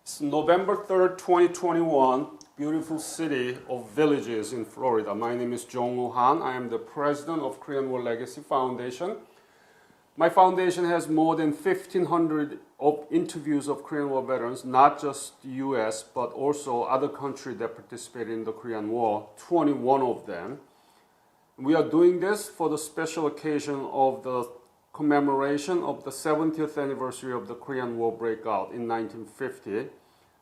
It's November 3rd, 2021, beautiful city of Villages in Florida. My name is Jong-Woo Han. I am the president of Korean War Legacy Foundation. My foundation has more than 1,500 interviews of Korean War veterans, not just the US, but also other countries that participated in the Korean War, 21 of them. We are doing this for the special occasion of the commemoration of the 70th anniversary of the Korean War breakout in 1950,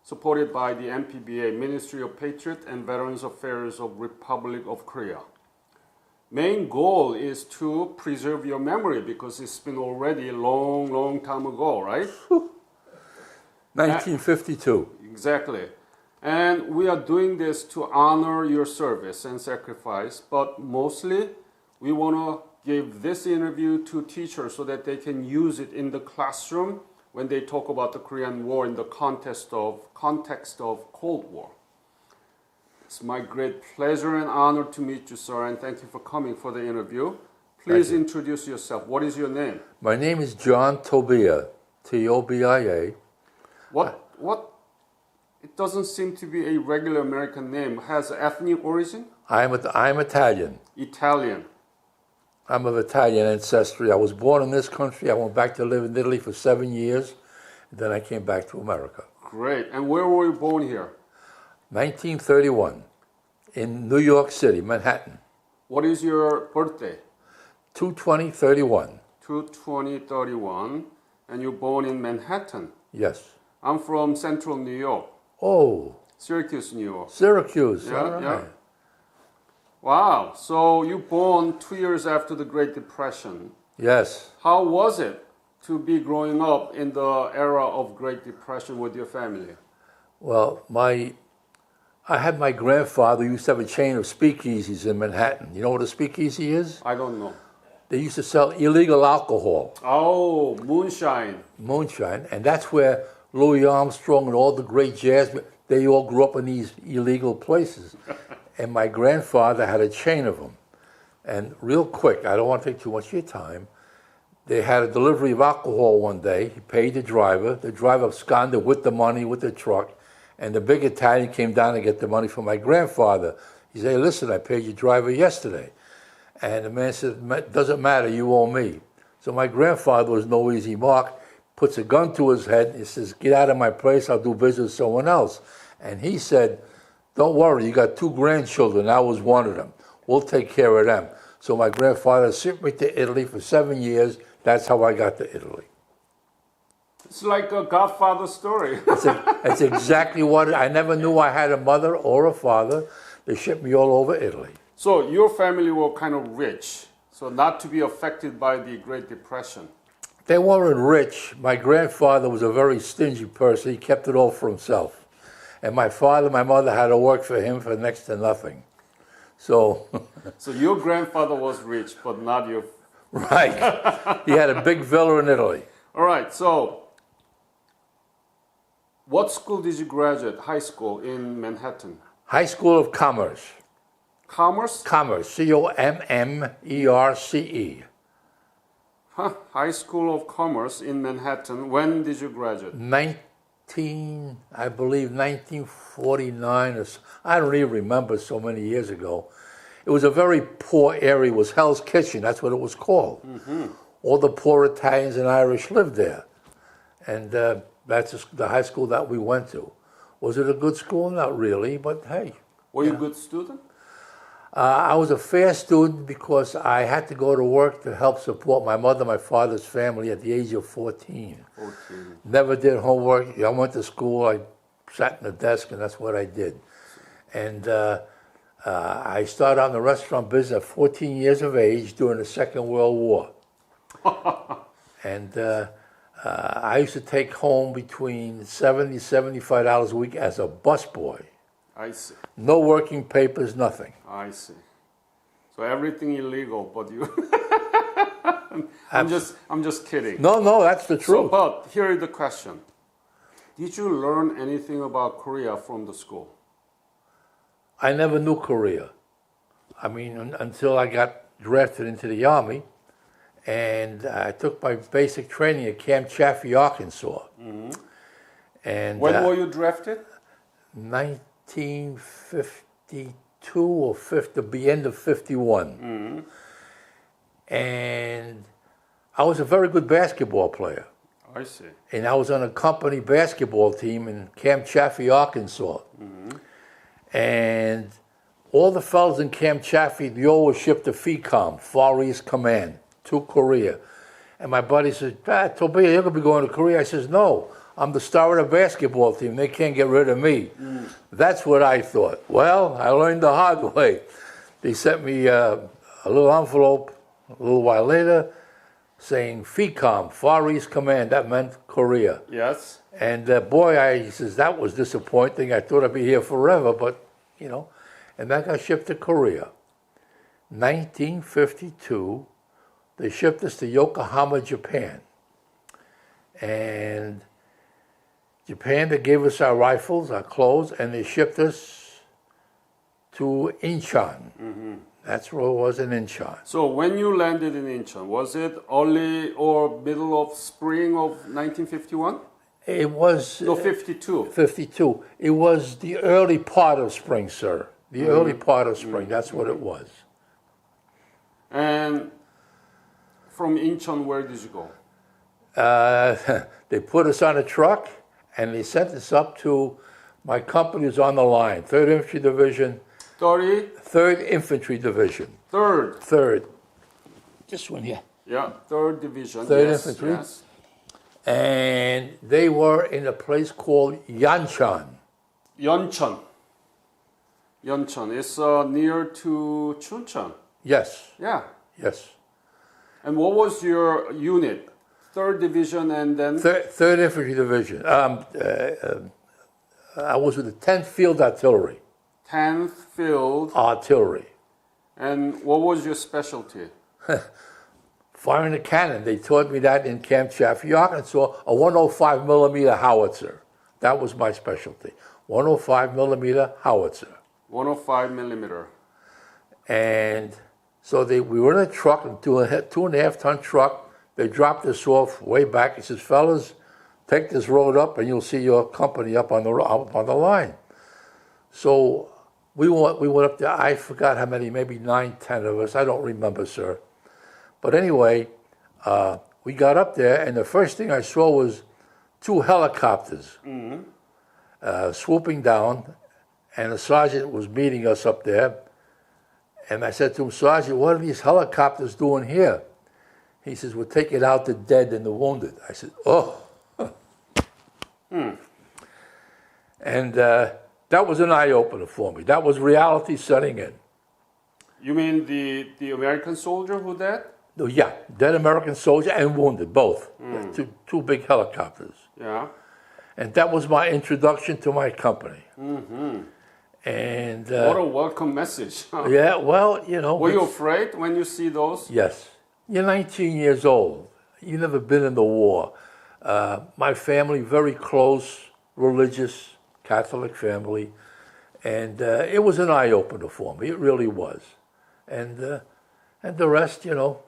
supported by the MPBA, Ministry of Patriot and Veterans Affairs of Republic of Korea. Main goal is to preserve your memory because it's been already a long time ago, right? 1952. Exactly. And we are doing this to honor your service and sacrifice, but mostly we want to give this interview to teachers so that they can use it in the classroom when they talk about the Korean War in the context of Cold War. It's my great pleasure and honor to meet you, sir, and thank you for coming for the interview. Please introduce yourself. What is your name? My name is John Tobia, T-O-B-I-A. What? It doesn't seem to be a regular American name. Has ethnic origin? I'm Italian. Italian. I'm of Italian ancestry. I was born in this country. I went back to live in Italy for 7 years. Then I came back to America. Great. And where were you born here? 1931 in New York City, Manhattan. What is your birthday? 2/20/31. 2/20/31. And you're born in Manhattan? Yes. I'm from central New York. Oh. Syracuse, New York. Syracuse. Yeah, all right. yeah. Wow. So you born 2 years after the Great Depression. Yes. How was it to be growing up in the era of Great Depression with your family? Well, I had my grandfather who used to have a chain of speakeasies in Manhattan. You know what a speakeasy is? I don't know. They used to sell illegal alcohol. Oh, moonshine. Moonshine. And that's where Louis Armstrong and all the great jazz, they all grew up in these illegal places. And my grandfather had a chain of them. And real quick, I don't want to take too much of your time, they had a delivery of alcohol one day. He paid the driver absconded with the money, with the truck. And the big Italian came down to get the money from my grandfather. He said, hey, listen, I paid your driver yesterday. And the man said, doesn't matter, you owe me. So my grandfather was no easy mark, puts a gun to his head, he says, get out of my place, I'll do business with someone else. And he said, don't worry, you got 2 grandchildren, I was one of them. We'll take care of them. So my grandfather sent me to Italy for 7 years. That's how I got to Italy. It's like a Godfather story. That's exactly what I never knew I had a mother or a father. They shipped me all over Italy. So your family were kind of rich, so not to be affected by the Great Depression. They weren't rich. My grandfather was a very stingy person. He kept it all for himself. And my father, my mother had to work for him for next to nothing. So so your grandfather was rich, but not your... Right. He had a big villa in Italy. All right, so what school did you graduate, high school in Manhattan? High School of Commerce. Commerce? Commerce, C-O-M-M-E-R-C-E. Huh. High School of Commerce in Manhattan. When did you graduate? I believe 1949 or so. I don't even remember, so many years ago. It was a very poor area. It was Hell's Kitchen. That's what it was called. Mm-hmm. All the poor Italians and Irish lived there. And that's the high school that we went to. Was it a good school? Not really, but hey. Were you a good student? I was a fair student because I had to go to work to help support my mother and my father's family at the age of 14. Never did homework. I went to school, I sat in the desk, and that's what I did. And I started out in the restaurant business at 14 years of age during the Second World War. And I used to take home between $70 and $75 a week as a busboy. I see. No working papers, nothing. I see. So everything illegal, but you... I'm just kidding. No, that's the truth. So, but here is the question. Did you learn anything about Korea from the school? I never knew Korea. I mean, until I got drafted into the Army. And I took my basic training at Camp Chaffee, Arkansas. Mm-hmm. And When were you drafted? 1952 or 50, the end of 51. And I was a very good basketball player. I see. And I was on a company basketball team in Camp Chaffee, Arkansas. And all the fellas in Camp Chaffee, they always shipped to FECOM, Far East Command, to Korea. And my buddy said, Tobia, you're going to be going to Korea? I says, no, I'm the star of the basketball team. They can't get rid of me. That's what I thought. Well, I learned the hard way. They sent me a little envelope a little while later saying FECOM, Far East Command. That meant Korea. Yes. And he says, that was disappointing. I thought I'd be here forever, but, you know. And that got shipped to Korea. 1952, they shipped us to Yokohama, Japan. And Japan, they gave us our rifles, our clothes, and they shipped us to Incheon. That's where it was, in Incheon. So when you landed in Incheon, was it early or middle of spring of 1951? It was... No, 52. 52. It was the early part of spring, sir. The early part of spring, that's what it was. And from Incheon, where did you go? They put us on a truck, and they sent us up to, my company was on the line, 3rd Infantry Division. 3rd Infantry Division. 3rd. This one here. Yeah, 3rd Division. 3rd Yes, Infantry. yes. And they were in a place called Yancheon. Yeoncheon. Yeoncheon. It's near to Chuncheon. Yes, Yeah. yes. And what was your unit? 3rd Division and then? 3rd Infantry Division. I was with the 10th Field Artillery. 10th Field. Artillery. And what was your specialty? Firing a cannon. They taught me that in Camp Chaffee, Arkansas, a 105 millimeter howitzer. That was my specialty. 105 millimeter howitzer. 105 millimeter. And so we were in a truck, a 2.5 ton truck. They dropped us off way back. He says, fellas, take this road up and you'll see your company up on the line. So we went up there. I forgot how many, maybe 9, 10 of us. I don't remember, sir. But anyway, we got up there, and the first thing I saw was 2 helicopters swooping down, and the sergeant was meeting us up there. And I said to him, Sergeant, what are these helicopters doing here? He says, we're taking out the dead and the wounded. I said, oh. And that was an eye-opener for me. That was reality setting in. You mean the American soldier who died? Yeah, dead American soldier and wounded, both. Two big helicopters. Yeah. And that was my introduction to my company. And what a welcome message. Huh? yeah, well, you know. Were you afraid when you see those? Yes. You're 19 years old. You've never been in the war. My family, very close, religious, Catholic family. And it was an eye-opener for me. It really was. And the rest, you know,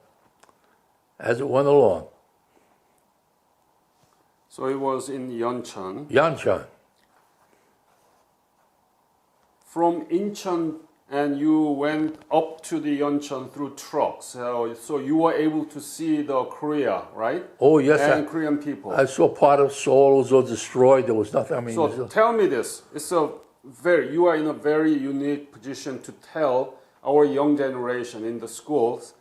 as it went along. So it was in Yeoncheon. Yancheon. From Incheon, and you went up to the Yeoncheon through trucks. So you were able to see the Korea, right? Oh, yes. And Korean people. I saw part of Seoul was destroyed. There was nothing. I mean, So tell me this. You are in a very unique position to tell our young generation in the schools,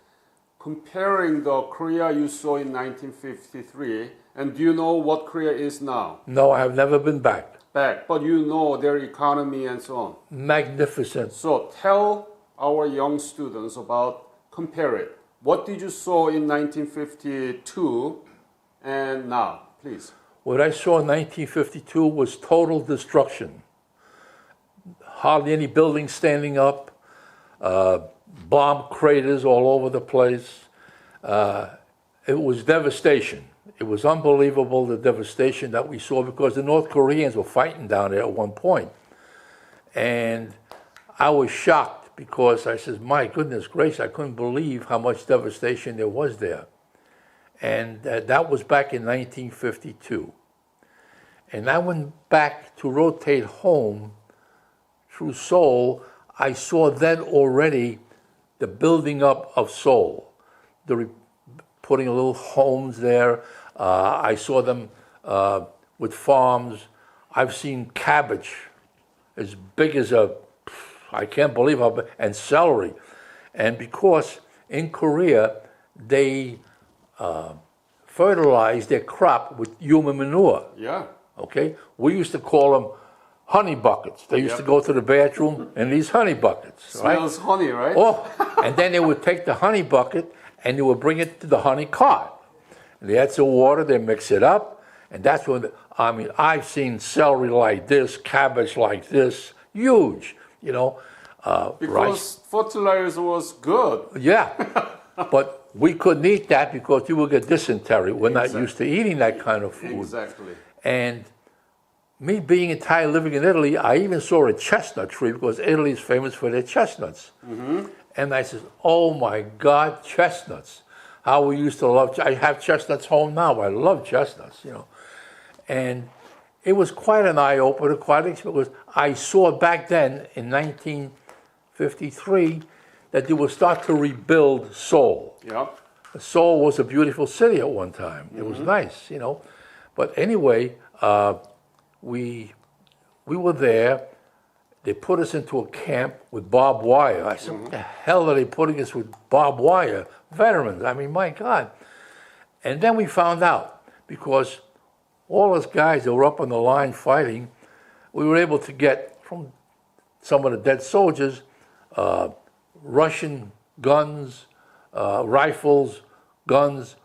comparing the Korea you saw in 1953, and do you know what Korea is now? No, I have never been back. But you know their economy and so on. Magnificent. So tell our young students compare it. What did you saw in 1952 and now, please? What I saw in 1952 was total destruction. Hardly any buildings standing up, bomb craters all over the place. It was devastation. It was unbelievable, the devastation that we saw, because the North Koreans were fighting down there at one point. And I was shocked because I said, my goodness gracious, I couldn't believe how much devastation there was there. And that was back in 1952. And I went back to rotate home through Seoul. I saw then already the building up of Seoul, putting little homes there. I saw them with farms. I've seen cabbage as big as I can't believe how big, and celery. And because in Korea, they fertilize their crop with human manure. Yeah. Okay? We used to call them honey buckets. They used to go to the bathroom in these honey buckets. Right? Smells honey, right? Oh, and then they would take the honey bucket and they would bring it to the honey cart. And they had some water, they mix it up, and that's when, I've seen celery like this, cabbage like this, huge, Because rice. fertilizer was good. Yeah, but we couldn't eat that because you would get dysentery. We're not used to eating that kind of food. Exactly. And me being Italian, living in Italy, I even saw a chestnut tree because Italy is famous for their chestnuts. Mm-hmm. And I said, oh my God, chestnuts. How we used to I have chestnuts home now. I love chestnuts, And it was quite an eye-opener, because I saw back then in 1953 that they would start to rebuild Seoul. Yeah. Seoul was a beautiful city at one time. It was nice, But anyway, we were there. They put us into a camp with barbed wire. I said, what the hell are they putting us with barbed wire? Veterans, my God. And then we found out, because all those guys that were up on the line fighting, we were able to get from some of the dead soldiers Russian guns, rifles, guns,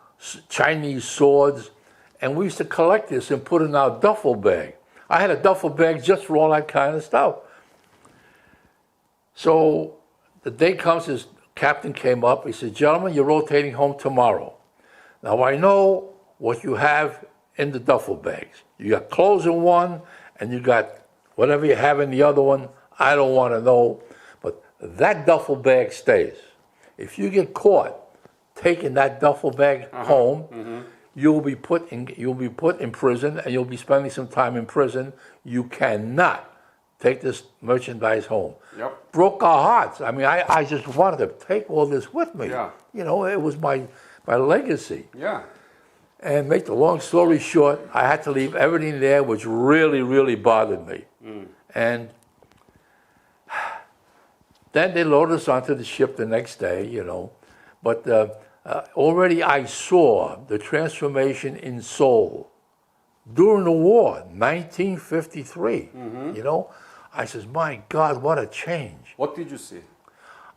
Chinese swords, and we used to collect this and put it in our duffel bag. I had a duffel bag just for all that kind of stuff. So the day comes, his captain came up, he said, gentlemen, you're rotating home tomorrow. Now I know what you have in the duffel bags. You got clothes in one, and you got whatever you have in the other one. I don't want to know, but that duffel bag stays. If you get caught taking that duffel bag home, you'll be put in prison, and you'll be spending some time in prison. You cannot take this merchandise home. Yep. Broke our hearts. I just wanted to take all this with me. Yeah. It was my legacy. Yeah. And make the long story short, I had to leave everything there, which really, really bothered me. And then they loaded us onto the ship the next day, But already I saw the transformation in Seoul during the war, 1953, I says, my God, what a change. What did you see?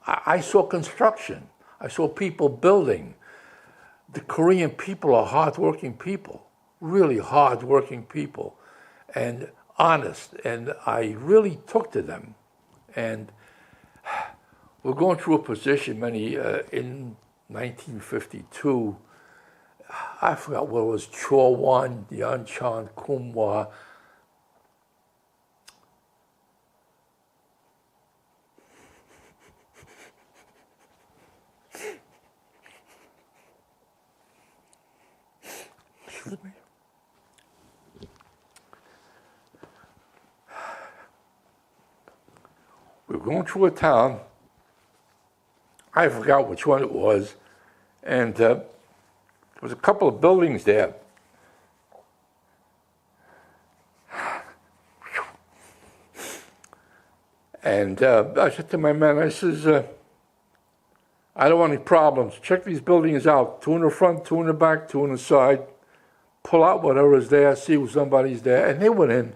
I saw construction. I saw people building. The Korean people are hardworking people, really hardworking people, and honest. And I really took to them. And we're going through a position in 1952. I forgot what it was, Chowan, Yeonchan, Kumwa. Excuse me. We were going through a town. I forgot which one it was. And there was a couple of buildings there. And I said to my man, I says, I don't want any problems. Check these buildings out. 2 in the front, 2 in the back, 2 in the side. Pull out whatever is there, see if somebody's there. And they went in.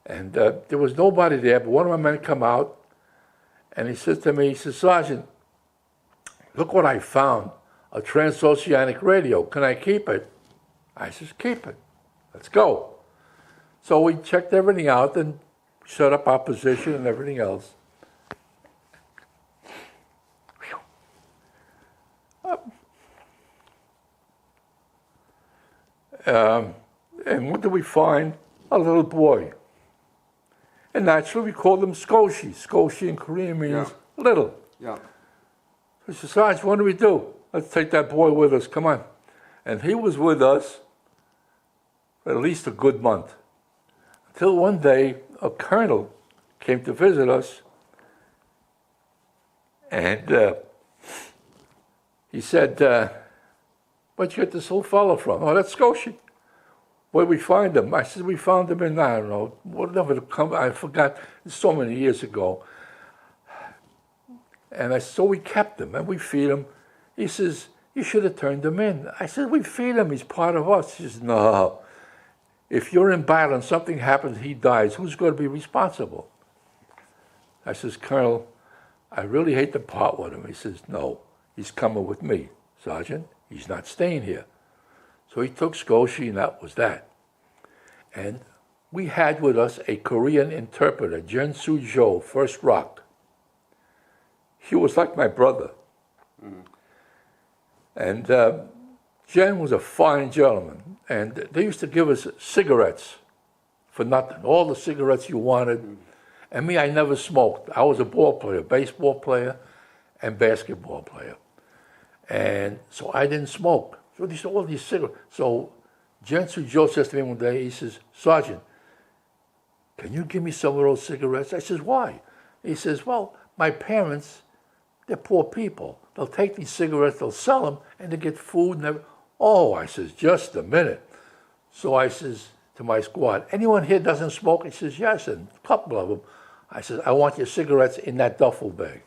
And there was nobody there, but one of my men come out. And he says to me, he says, Sergeant, look what I found. A transoceanic radio. Can I keep it? I says, keep it. Let's go. So we checked everything out and set up our position and everything else. And what do we find? A little boy. And naturally we call them Skoshi. Skoshi in Korean means little. Yeah. So he says, Sarge, what do we do? Let's take that boy with us, come on. And he was with us at least a good month. Until one day, a colonel came to visit us, and he said, where'd you get this little fellow from? Oh, that's Scotia. Where'd we find him? I said, we found him in, I don't know, whatever, I forgot, so many years ago. And I said, so we kept him, and we feed him. He says, you should have turned him in. I said, we feed him, he's part of us. He says, no. If you're in battle and something happens, he dies, who's going to be responsible? I says, Colonel, I really hate to part with him. He says, no, he's coming with me, Sergeant. He's not staying here. So he took Scotia, and that was that. And we had with us a Korean interpreter, Jen Soo-jo, First Rock. He was like my brother. Mm. And Jen was a fine gentleman. And they used to give us cigarettes for nothing, all the cigarettes you wanted. Mm. And me, I never smoked. I was a ball player, baseball player, and basketball player. And so I didn't smoke. So these all these cigarettes. So Jen Soo-jo says to me one day, he says, Sergeant, can you give me some of those cigarettes? I says, why? He says, well, my parents, they're poor people. They'll take these cigarettes, they'll sell them, and they get food and everything. Oh, I says, just a minute. So I says to my squad, anyone here doesn't smoke? He says, yes, and a couple of them. I said, I want your cigarettes in that duffel bag.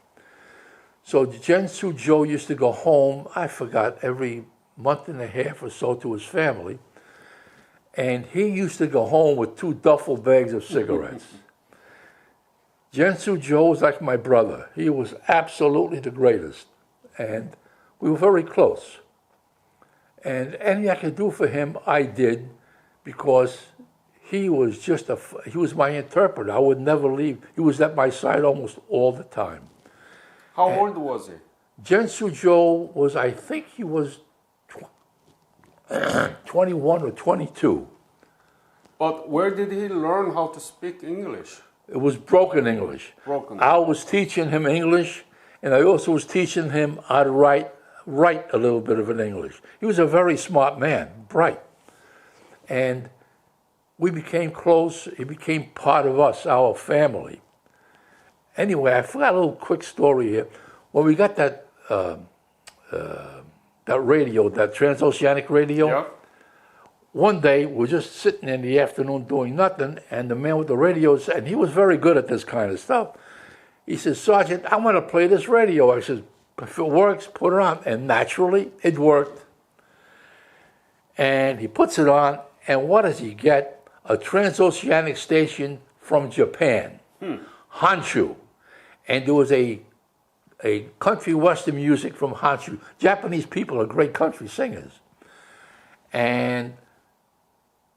So Jen Soo-jo used to go home, I forgot, every month and a half or so to his family. And he used to go home with 2 duffel bags of cigarettes. Jen Soo-jo was like my brother. He was absolutely the greatest. And we were very close. And anything I could do for him, I did, because he was he was my interpreter. I would never leave. He was at my side almost all the time. How old was he? Jen Soo-jo was, I think he was 21 or 22. But where did he learn how to speak English? It was broken English. Broken. I was teaching him English, and I also was teaching him how to write a little bit of an English. He was a very smart man, bright. And we became close. He became part of us, our family. Anyway, I forgot a little quick story here. When we got that radio, that transoceanic radio, yeah. One day we're just sitting in the afternoon doing nothing, and the man with the radio said, and he was very good at this kind of stuff. He says, Sergeant, I want to play this radio. I said, if it works, put it on. And naturally, it worked. And he puts it on, and what does he get? A transoceanic station from Japan, Honshu. And there was a country western music from Honshu. Japanese people are great country singers. And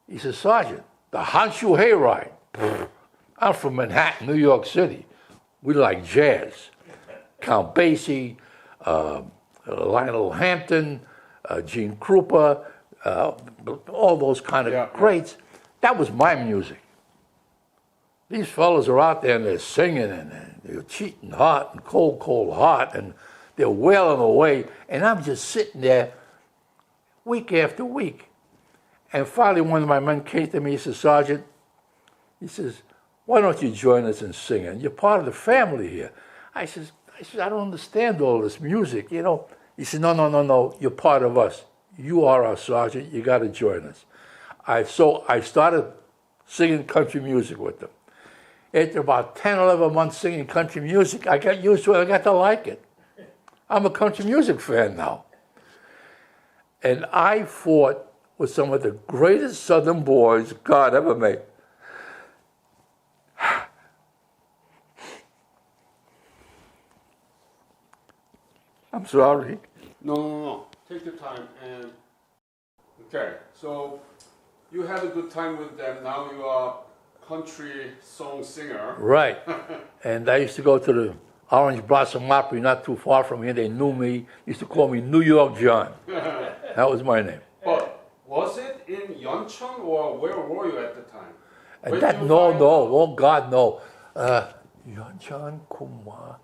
he says, Sergeant, the Honshu Hayride. I'm from Manhattan, New York City. We like jazz. Count Basie, Lionel Hampton, Gene Krupa, all those kind of greats. That was my music. These fellas are out there and they're singing and they're cheating hot and cold, cold hot, and they're wailing away. And I'm just sitting there week after week. And finally, one of my men came to me, he says, Sergeant, he says, why don't you join us in singing? You're part of the family here. I says, I don't understand all this music, you know. He said, no, you're part of us. You are our sergeant, you got to join us. So I started singing country music with them. After about 10, 11 months singing country music, I got used to it, I got to like it. I'm a country music fan now. And I fought with some of the greatest Southern boys God ever made. I'm sorry. No. Take your time. And okay, so you had a good time with them. Now you are country song singer. Right. And I used to go to the Orange Blossom Opry not too far from here. They knew me. Used to call me New York John. That was my name. But was it in Yeoncheon or where were you at the time? No, oh God, no. Yeoncheon, Kumwa.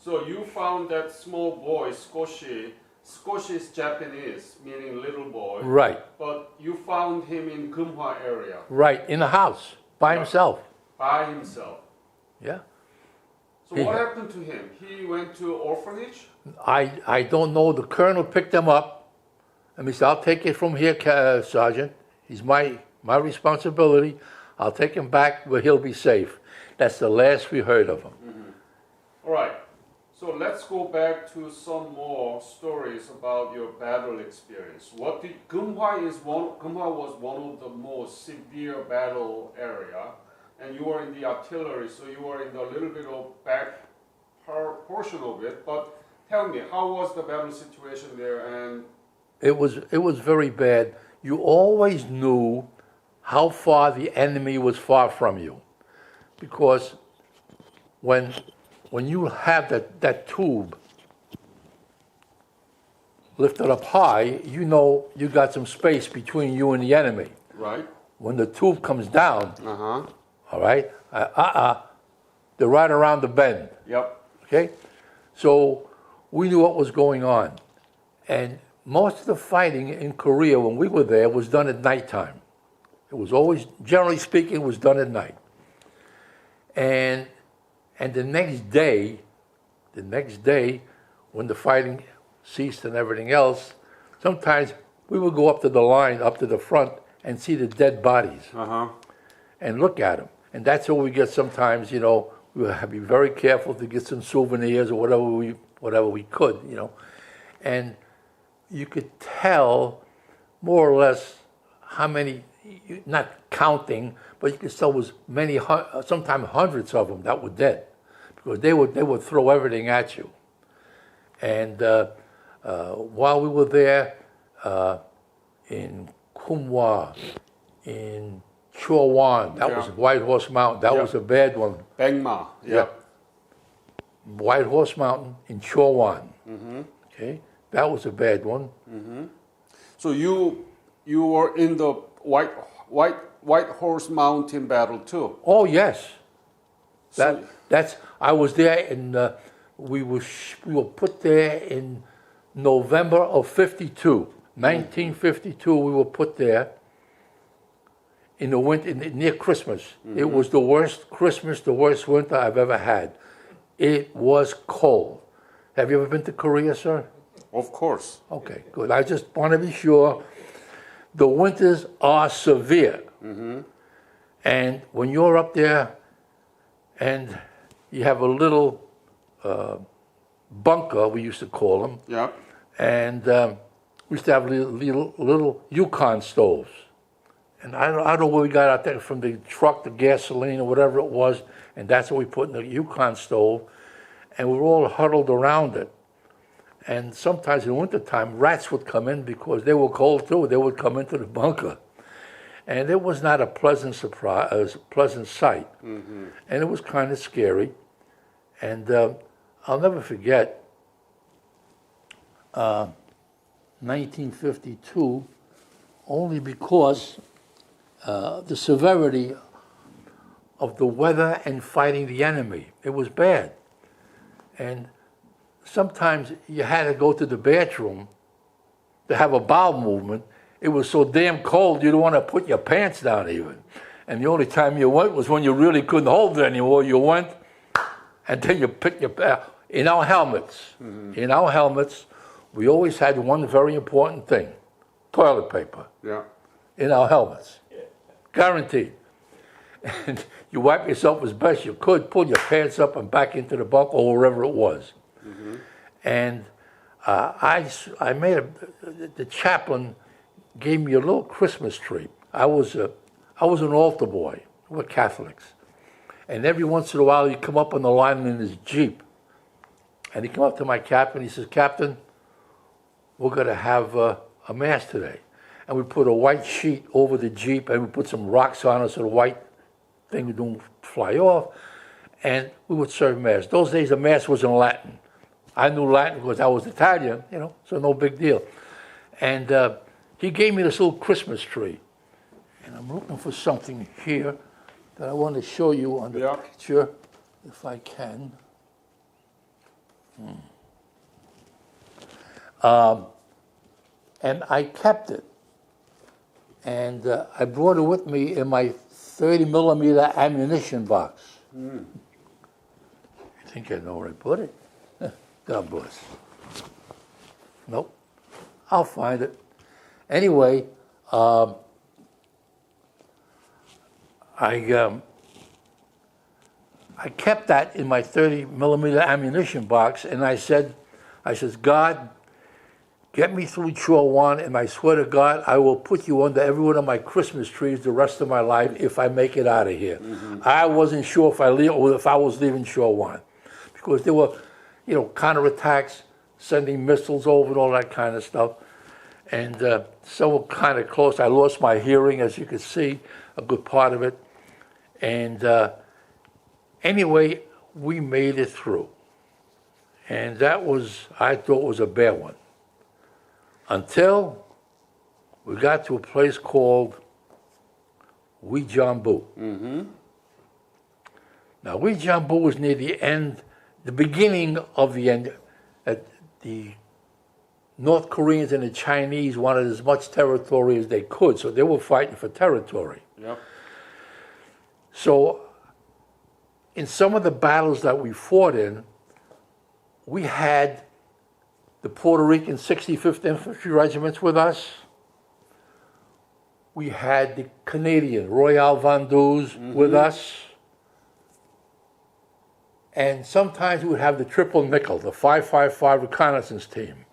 So you found that small boy, Skoshi, Skoshi is Japanese, meaning little boy. Right, But you found him in Geumhwa area right, in the house, by himself. by himself. Yeah. So He- what happened to him? He went to orphanage? I don't know. The colonel picked him up and he said, I'll take it from here, Sergeant. He's my responsibility. I'll take him back where he'll be safe. That's the last we heard of him. All right. So let's go back to some more stories about your battle experience. Geumhwa was one of the most severe battle area, and you were in the artillery, so you were in the little bit of back portion of it. But tell me, how was the battle situation there? And It was very bad. You always knew how far the enemy was far from you, because when you have that tube lifted up high, you know you got some space between you and the enemy. right? When the tube comes down, Uh-huh. all right, they're right around the bend. Yep. Okay? So we knew what was going on. And most of the fighting in Korea when we were there was done at nighttime. It was always, generally speaking, it was done at night. And the next day, when the fighting ceased and everything else, sometimes we would go up to the line, up to the front, and see the dead bodies Uh-huh. and look at them. And that's what we get sometimes, you know, we have to be very careful to get some souvenirs or whatever we could, you know. And you could tell more or less how many, not counting, but you could tell was many, sometimes hundreds of them that were dead, because they would throw everything at you. And while we were there, in Geumhwa, in Chowan, that was Yeah. White Horse Mountain, that Yeah. was a bad one. Bengma. Yeah. White Horse Mountain in Chowan. Okay, that was a bad one. So you were in the White Horse Mountain battle too. Oh yes, So- that's I was there, and we were put there in November of '52, 1952. We were put there in the winter near Christmas. It was the worst Christmas, the worst winter I've ever had. It was cold. Have you ever been to Korea, sir? Of course. Okay, good. I just want to be sure. The winters are severe. And when you're up there and you have a little bunker, we used to call them, Yeah. and we used to have little Yukon stoves. And I don't know where we got out there, from the truck, the gasoline, or whatever it was, and that's what we put in the Yukon stove. And we were all huddled around it. And sometimes in wintertime, rats would come in because they were cold too. They would come into the bunker. And it was not a pleasant surprise, pleasant sight. And it was kind of scary. And I'll never forget 1952, only because the severity of the weather and fighting the enemy. It was bad. And sometimes you had to go to the bathroom to have a bowel movement. It was so damn cold, you didn't want to put your pants down even. And the only time you went was when you really couldn't hold it anymore. You went, and then you picked your, in our helmets, we always had one very important thing: toilet paper Yeah. in our helmets. Guaranteed. And you wipe yourself as best you could, pull your pants up and back into the bunk or wherever it was. And I made the chaplain gave me a little Christmas tree. I was an altar boy. We're Catholics. And every once in a while he'd come up on the line in his Jeep. And he'd come up to my captain, he says, "Captain, we're going to have a mass today." And we put a white sheet over the Jeep, and we put some rocks on it so the white thing don't fly off. And we would serve mass. Those days the mass was in Latin. I knew Latin because I was Italian, you know, so no big deal. And he gave me this little Christmas tree. And I'm looking for something here that I want to show you on the Yeah. picture, if I can. And I kept it. And I brought it with me in my 30 millimeter ammunition box. I think I know where I put it. God bless. Nope. I'll find it. Anyway, I kept that in my 30 millimeter ammunition box, and I says, God, get me through chore one, and I swear to God, I will put you under every one of my Christmas trees the rest of my life if I make it out of here. I wasn't sure if I was leaving chore one, because there were, counterattacks, sending missiles over and all that kind of stuff, and some were kind of close. I lost my hearing, as you can see, a good part of it, and anyway, we made it through, and that was, I thought, was a bad one. Until we got to a place called Weejambu. Now, Weejambu was near the end, the beginning of the end. The North Koreans and the Chinese wanted as much territory as they could, so they were fighting for territory. Yep. So, in some of the battles that we fought in, we had the Puerto Rican 65th Infantry Regiments with us. We had the Canadian Royal Vendus with us. And sometimes we would have the Triple Nickel, the 555 reconnaissance team,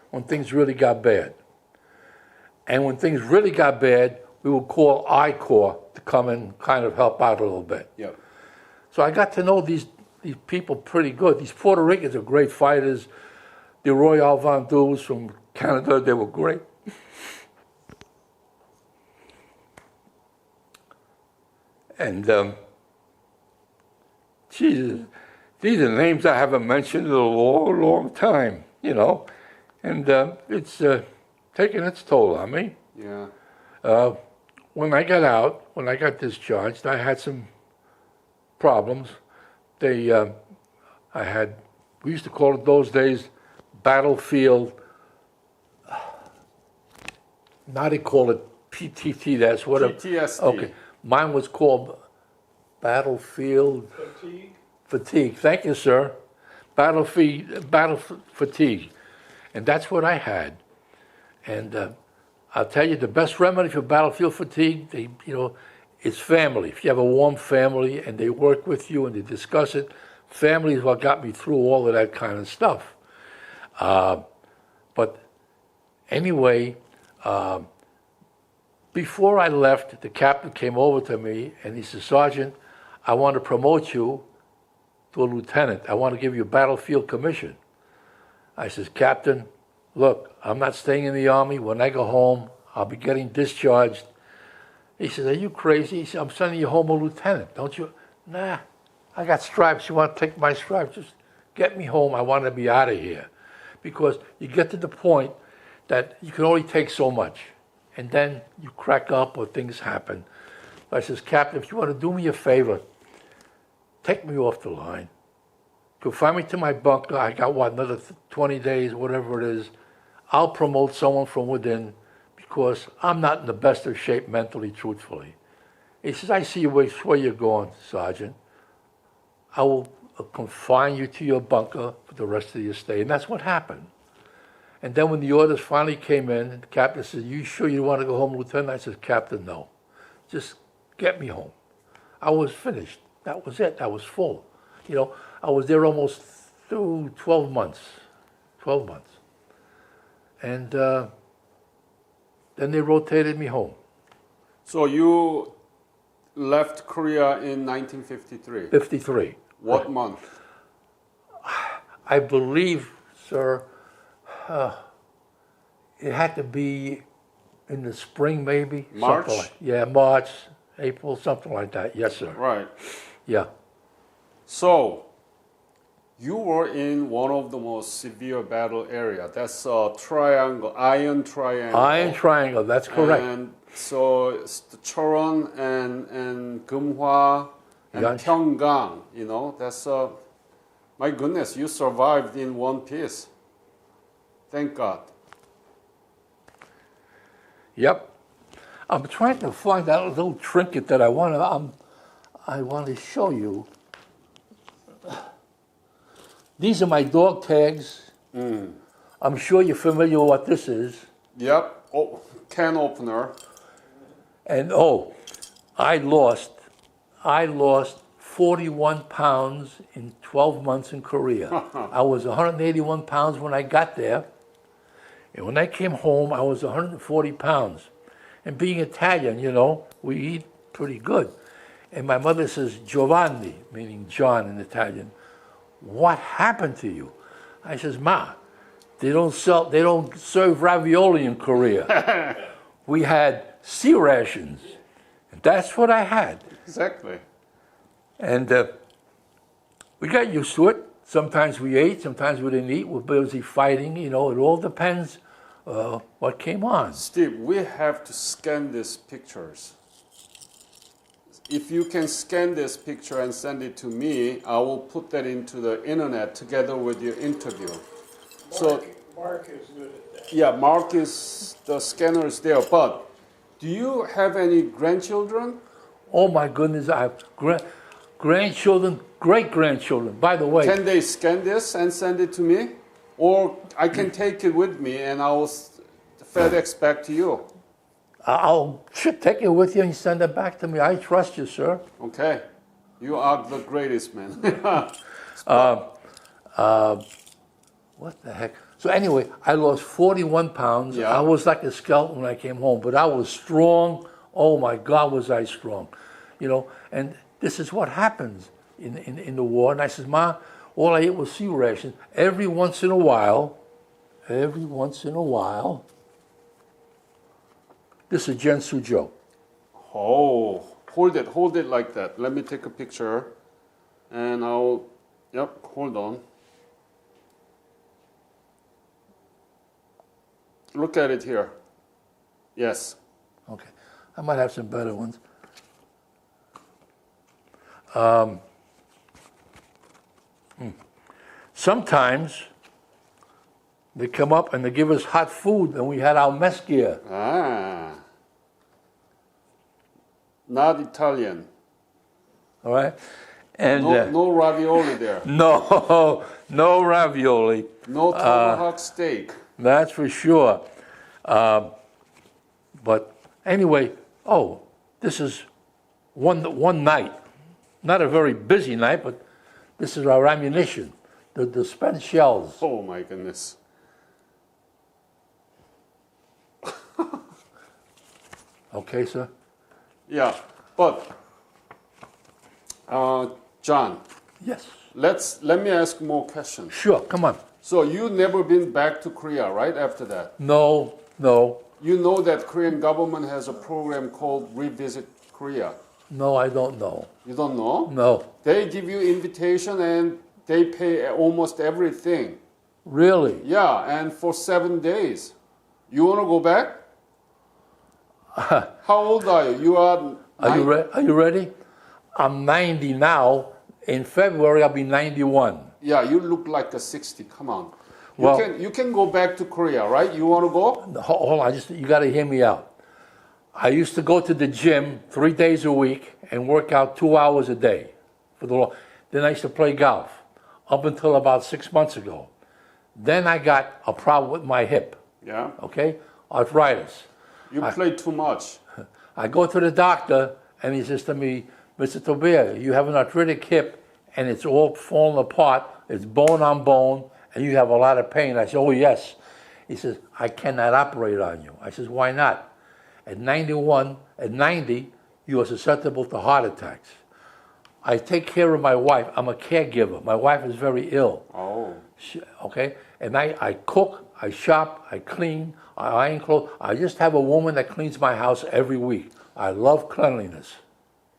when things really got bad. And when things really got bad, we would call I Corps to come and kind of help out a little bit. Yep. So I got to know these people pretty good. These Puerto Ricans are great fighters. The Royal Vendus from Canada, they were great. And Jesus, these are names I haven't mentioned in a long, long time, and it's taking its toll on me. Yeah. When I got discharged, I had some problems. We used to call it those days battlefield, now they call it PTT, that's what PTSD. Okay, mine was called battlefield fatigue. Thank you, sir. Battle fatigue, and that's what I had. And I'll tell you, the best remedy for battlefield fatigue, it's family. If you have a warm family and they work with you and they discuss it, family is what got me through all of that kind of stuff. But anyway, before I left, the captain came over to me and he said, Sergeant, I want to promote you to a lieutenant. I want to give you a battlefield commission. I says, Captain, look, I'm not staying in the Army. When I go home, I'll be getting discharged. He says, are you crazy? He said, I'm sending you home a lieutenant, don't you? Nah, I got stripes. You want to take my stripes? Just get me home. I want to be out of here. Because you get to the point that you can only take so much. And then you crack up or things happen. I says, Captain, if you want to do me a favor, take me off the line. Confine me to my bunker. I got, another 20 days, whatever it is. I'll promote someone from within because I'm not in the best of shape mentally, truthfully. He says, I see where you're going, Sergeant. I will confine you to your bunker for the rest of your stay. And that's what happened. And then when the orders finally came in, the captain said, you sure you want to go home, Lieutenant? I said, Captain, no. Just get me home. I was finished. That was it. I was full. I was there almost through 12 months. 12 months. And then they rotated me home. So you left Korea in 1953? 53. What right. month? I believe, sir, it had to be in the spring, maybe. March? March, April, something like that. Yes, sir. Right. Yeah. So, you were in one of the most severe battle area. That's a triangle, iron triangle. Iron triangle, that's correct. And so it's the Choron and Geumhwa and Pyeonggang. That's my goodness, you survived in one piece. Thank God. Yep. I'm trying to find that little trinket that I want to show you. These are my dog tags. I'm sure you're familiar with what this is. Yep. Oh, can opener. And I lost 41 pounds in 12 months in Korea. I was 181 pounds when I got there. And when I came home, I was 140 pounds. And being Italian, you know, we eat pretty good. And my mother says, Giovanni, meaning John in Italian, what happened to you? I says, Ma, they don't serve ravioli in Korea. We had sea rations. And that's what I had. Exactly. And we got used to it. Sometimes we ate, sometimes we didn't eat. We're busy fighting, you know, it all depends what came on. Steve, we have to scan these pictures. If you can scan this picture and send it to me, I will put that into the internet together with your interview. Mark is good at that. Yeah, Mark is, the scanner is there, but do you have any grandchildren? Oh my goodness, I have grandchildren, great-grandchildren. By the way, Can they scan this and send it to me? Or I can take it with me and I will FedEx back to you. I'll take it with you and send it back to me. I trust you, sir. Okay. You are the greatest, man. What the heck? So anyway, I lost 41 pounds. Yeah. I was like a skeleton when I came home, but I was strong. Oh my God, was I strong. You know, and this is what happens in the war. And I says, Ma, all I ate was sea rations. Every once in a while, this is Jen Suzhou. Oh, hold it like that. Let me take a picture. And hold on. Look at it here. Yes. Okay, I might have some better ones. Sometimes they come up and they give us hot food, and we had our mess gear. Not Italian. All right, and No ravioli there. no ravioli. No tomahawk steak. That's for sure. But anyway, this is one night. Not a very busy night, but this is our ammunition, the spent shells. Oh my goodness. Okay, sir? Yeah, but John, Yes. let me ask more questions. Sure, come on. So you never been back to Korea, right? After that, No. you know that Korean government has a program called Revisit Korea. No, I don't know. You don't know? No. They give you invitation and they pay almost everything. Really? Yeah, and for 7 days. You want to go back? How old are you? You are. Are you ready? I'm 90 now. In February, I'll be 91. Yeah, you look like a 60. Come on. Well- You can go back to Korea, right? You want to go? Hold on, you got to hear me out. I used to go to the gym 3 days a week and work out 2 hours a day. Then I used to play golf up until about 6 months ago. Then I got a problem with my hip, Yeah. okay? Arthritis. You play too much. I go to the doctor and he says to me, Mr. Tobia, you have an arthritic hip and it's all falling apart. It's bone on bone and you have a lot of pain. I said, oh yes. He says, I cannot operate on you. I says, why not? At 90, you are susceptible to heart attacks. I take care of my wife. I'm a caregiver. My wife is very ill. Oh. Okay? And I cook, I shop, I clean, I iron clothes. I just have a woman that cleans my house every week. I love cleanliness.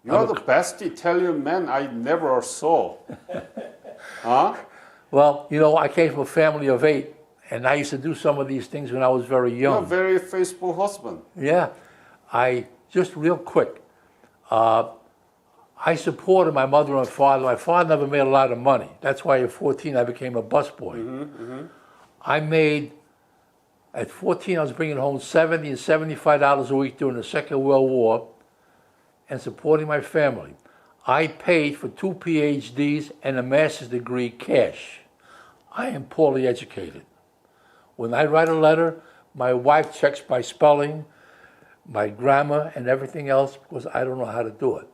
You're the best Italian man I never saw. Huh? Well, you know, I came from a family of 8, and I used to do some of these things when I was very You're a young. very faithful husband. Yeah. Just real quick, I supported my mother and father. My father never made a lot of money. That's why at 14 I became a busboy. I made At 14, I was bringing home $70 and $75 a week during the Second World War and supporting my family. I paid for 2 PhDs and a master's degree cash. I am poorly educated. When I write a letter, my wife checks my spelling, my grammar, and everything else because I don't know how to do it.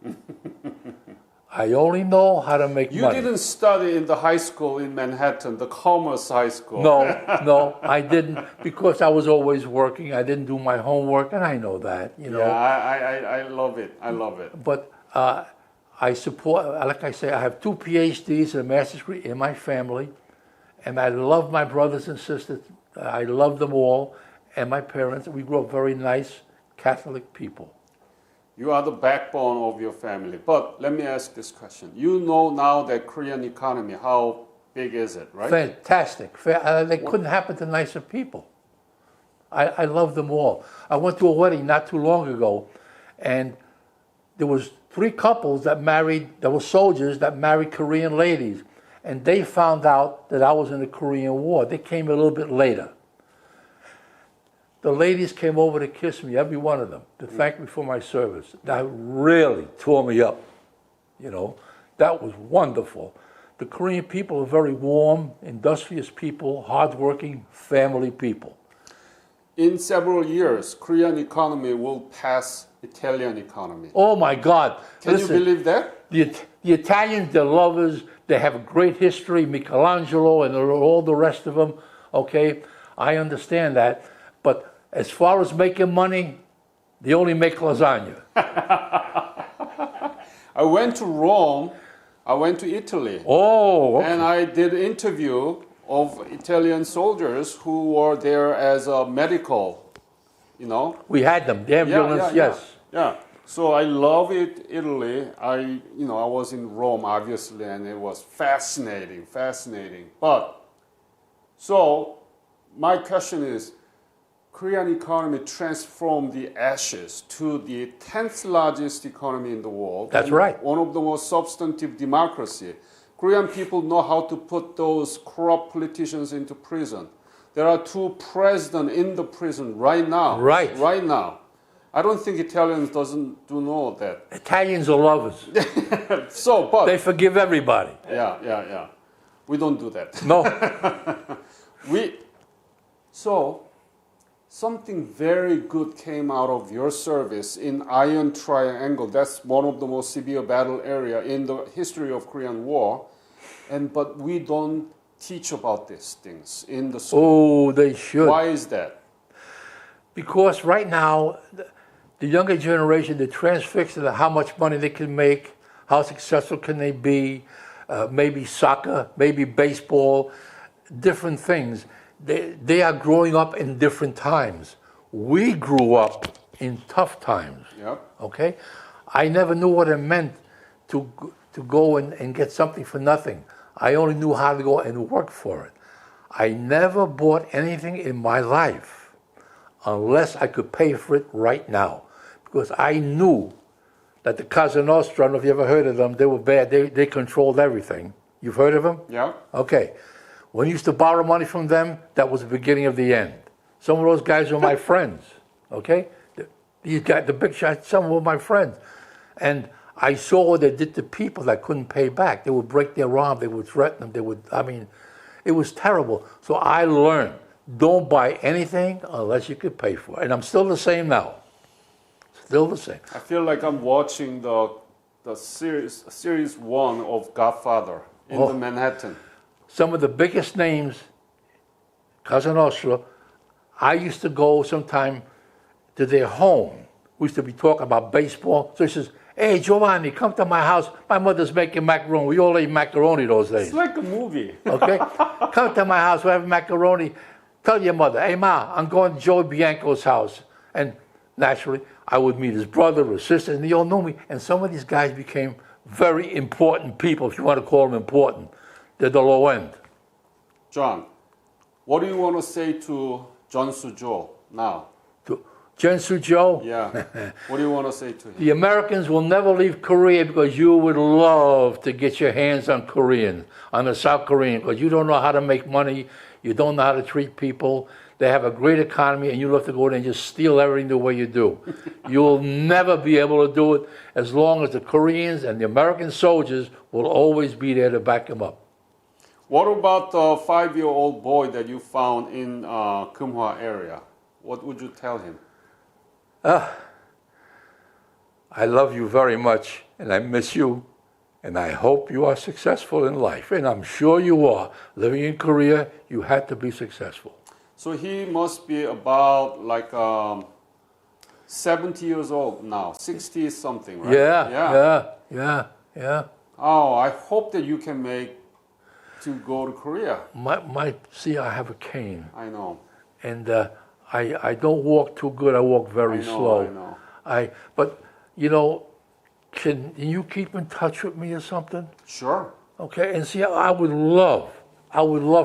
I only know how to make money. You didn't study in the high school in Manhattan, the Commerce High School. No, I didn't because I was always working. I didn't do my homework, and I know that, you know. Yeah, I love it. I love it. But I support, like I say, I have 2 PhDs and a master's degree in my family, and I love my brothers and sisters. I love them all, and my parents. We grew up very nice Catholic people. You are the backbone of your family. But let me ask this question. You know now that Korean economy, how big is it, right? Fantastic. They couldn't happen to nicer people. I love them all. I went to a wedding not too long ago, and there was 3 couples that were soldiers that married Korean ladies, and they found out that I was in the Korean War. They came a little bit later. The ladies came over to kiss me, every one of them, to thank me for my service. That really tore me up, you know. That was wonderful. The Korean people are very warm, industrious people, hardworking, family people. In several years, Korean economy will pass Italian economy. Oh my God. Can Listen, you believe that? The Italians, they're lovers, they have a great history, Michelangelo and all the rest of them, okay? I understand that, but as far as making money, they only make lasagna. I went to Rome, I went to Italy. Oh, okay. And I did an interview of Italian soldiers who were there as a medical, you know. We had them, the ambulance, yes. Yeah. So I love it, Italy. I was in Rome, obviously, and it was fascinating. But, so, my question is, Korean economy transformed the ashes to the 10th largest economy in the world. That's right. One of the most substantive democracy. Korean people know how to put those corrupt politicians into prison. There are 2 presidents in the prison right now. Right. Right now. I don't think Italians do know that. Italians are lovers. So, but They forgive everybody. yeah. We don't do that. No. Something very good came out of your service in Iron Triangle. That's one of the most severe battle area in the history of Korean War. But we don't teach about these things in the school. Oh, they should. Why is that? Because right now, the younger generation, they're transfixed to how much money they can make, how successful can they be, maybe soccer, maybe baseball, different things. They are growing up in different times. We grew up in tough times. Yep. Okay? I never knew what it meant to go and get something for nothing. I only knew how to go and work for it. I never bought anything in my life unless I could pay for it right now. Because I knew that the Casa Nostra, I don't know if you ever heard of them, they were bad. They controlled everything. You've heard of them? Yeah. Okay. When I used to borrow money from them, that was the beginning of the end. Some of those guys were my friends, okay? These guys, the big shots, some were my friends. And I saw what they did to people that couldn't pay back. They would break their arm, they would threaten them, it was terrible. So I learned, don't buy anything unless you could pay for it. And I'm still the same now. Still the same. I feel like I'm watching the series 1 of Godfather in the Manhattan. Some of the biggest names, Casa Nostra, I used to go sometime to their home. We used to be talking about baseball. So he says, hey, Giovanni, come to my house. My mother's making macaroni. We all ate macaroni those days. It's like a movie. Okay? Come to my house, we have macaroni. Tell your mother, hey, Ma, I'm going to Joe Bianco's house. And naturally, I would meet his brother or sister, and they all knew me. And some of these guys became very important people, if you want to call them important. They're the low end. John, what do you want to say to John Soo-jo now? To Jen Soo-jo? Yeah. What do you want to say to him? The Americans will never leave Korea because you would love to get your hands on Korean, on the South Korean, because you don't know how to make money, you don't know how to treat people. They have a great economy, and you'll have to go in and just steal everything the way you do. You'll never be able to do it as long as the Koreans and the American soldiers will always be there to back them up. What about the 5-year-old boy that you found in Kumhwa area? What would you tell him? I love you very much, and I miss you, and I hope you are successful in life. And I'm sure you are. Living in Korea, you had to be successful. So he must be about like 70 years old now, 60 something, right? Yeah. Oh, I hope that you can make to go to Korea. See, I have a cane, I know. and I don't walk too good. I walk very slow. I know. But you know, can you keep in touch with me or something? Sure. Okay, and see, I would love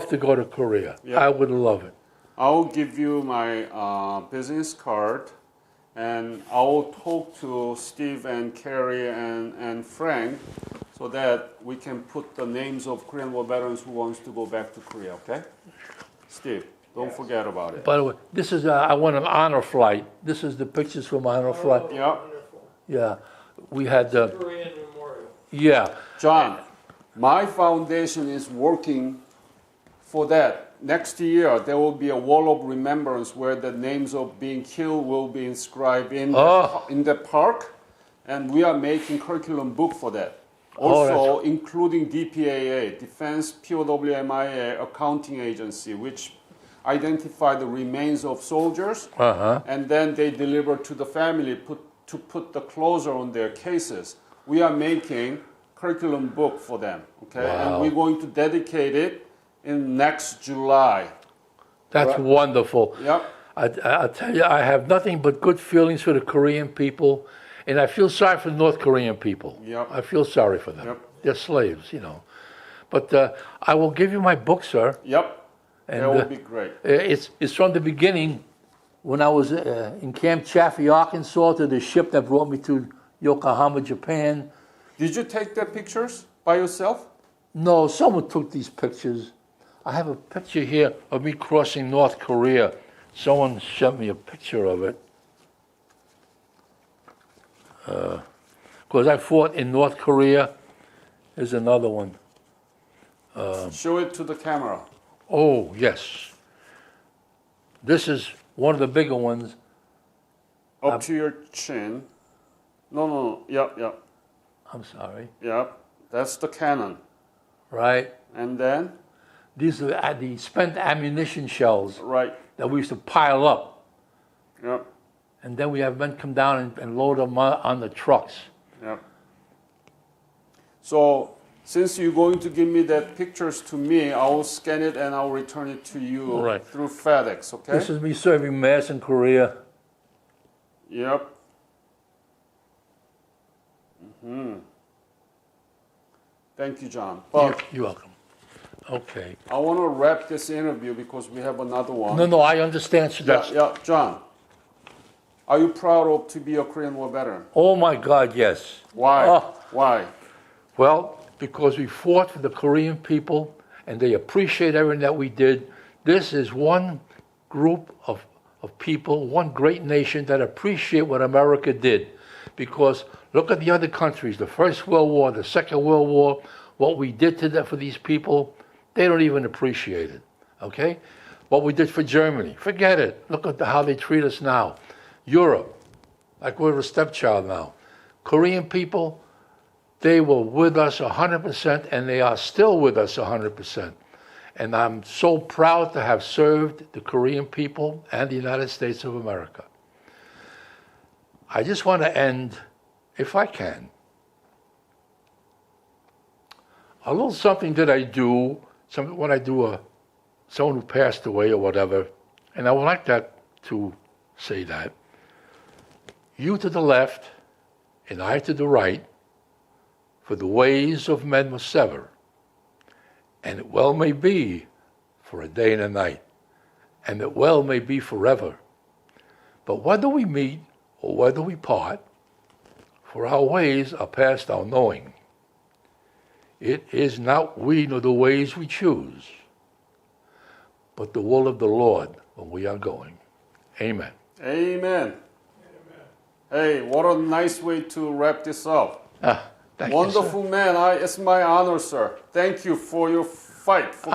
to go to Korea. Yeah. I would love it. I'll give you my business card, and I'll talk to Steve and Carrie and Frank so that we can put the names of Korean War veterans who wants to go back to Korea, okay? Steve, don't forget about it. By the way, this is I won an honor flight. This is the pictures from honor flight. Yeah. Wonderful. Yeah, we had Korean Memorial. yeah. John, my foundation is working for that. Next year, there will be a wall of remembrance where the names of being killed will be inscribed in the park, and we are making curriculum book for that. Also, including DPAA, Defense POWMIA Accounting Agency, which identify the remains of soldiers, and then they deliver to the family to put the closure on their cases. We are making curriculum book for them, okay? Wow. And we're going to dedicate it in next July. That's Right. wonderful. Yep. I tell you, I have nothing but good feelings for the Korean people, and I feel sorry for the North Korean people. Yep. I feel sorry for them. Yep. They're slaves, you know. But I will give you my book, sir. Yep. And, That would be great. It's from the beginning, when I was in Camp Chaffee, Arkansas, to the ship that brought me to Yokohama, Japan. Did you take the pictures by yourself? No, someone took these pictures. I have a picture here of me crossing North Korea. Someone sent me a picture of it. Because I fought in North Korea. There's another one. Show it to the camera. Oh, yes. This is one of the bigger ones. Up to your chin. No. Yep. I'm sorry. Yep. That's the cannon. Right? And then? These are the spent ammunition shells Right. that we used to pile up. Yep. And then we have men come down and load them on the trucks. Yep. So, since you're going to give me that pictures to me, I will scan it and I'll return it to you Right. through FedEx, okay? This is me serving mass in Korea. Yep. Thank you, John. But You're welcome. Okay. I want to wrap this interview because we have another one. No, I understand. So that's, John. Are you proud of to be a Korean War veteran? oh my God, yes. Why? Oh. Why? Well, because we fought for the Korean people and they appreciate everything that we did. This is one group of people, one great nation that appreciate what America did. Because look at the other countries, the First World War, the Second World War, what we did to them for these people, they don't even appreciate it, okay? What we did for Germany, forget it. Look at how they treat us now. Europe, like we're a stepchild now. Korean people, they were with us 100%, and they are still with us 100%. And I'm so proud to have served the Korean people and the United States of America. I just want to end, if I can, a little something that I do, when I do someone who passed away or whatever, and I would like that to say that. You to the left, and I to the right, for the ways of men must sever, and it well may be for a day and a night, and it well may be forever. But whether we meet or whether we part, for our ways are past our knowing. It is not we nor the ways we choose, but the will of the Lord but we are going. Amen. Amen. Hey, what a nice way to wrap this up. Thank you, sir. Wonderful man. It's my honor, sir. Thank you for your fight for